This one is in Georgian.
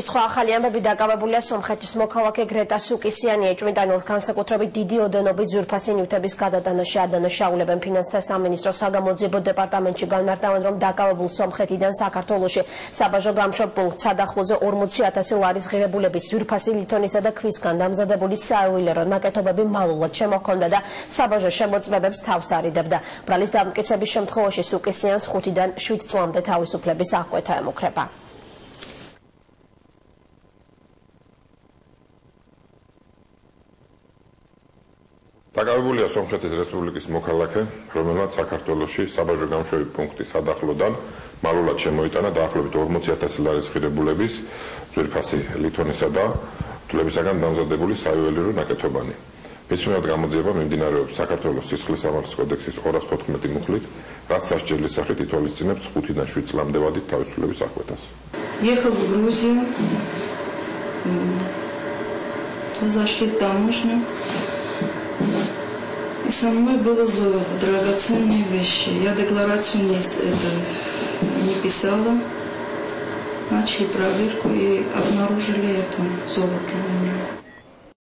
სხვა ახალი ამბები დაკავებულია სომხეთის მოქალაქე გრეტა სუკისიანი ეჭვმიტანილს განსაკუთრებით დიდი ოდენობით ძვირფასი ნივთების გადატანაში ადანაშაულებენ ფინანსთა სამინისტროს საგამოძიებო დეპარტამენტში განმარტავენ რომ დაკავებულ სომხეთიდან საქართველოში საბაჟო გამშობ სადახლოზე 40,000 ლარის ღირებულების ძვირფასი ლითონისა და ქვისგან დამზადებული საიუველირო ნაკეთობები მალულად შემოჰქონდა და საბაჟო შემოწმებებს თავს არიდებდა. ბრალის დამტკიცების შემთხვევაში სუკისიანს 5-დან 7 წლამდე თავისუფლების აღკვეთა ემუქრება. დაკავებულია სომხეთის რესპუბლიკის მოქალაქე, რომელმაც საქართველოში საბაჟო გამშვები პუნქტის სადახლოდან მალულად შემოიტანა დაახლოებით 40,000 ლარის ღირებულების ძვირფასი ლითონისა და რთულებისაგან დამზადებული საიუველირო ნაკეთობანი. მის მიმართ გამოძიება მიმდინარეობს საქართველოს სისხლის სამართლის კოდექსის 214 მუხლით, რაც სასჯელის სახით ითვალისწინებს 5-დან 7 წლამდე ვადით თავისუფლების აღკვეთას. Ехал в Грузию, зашли в таможню. И со мной было золото, драгоценные вещи. Я декларацию не писала. Начали проверку и обнаружили это золото у меня.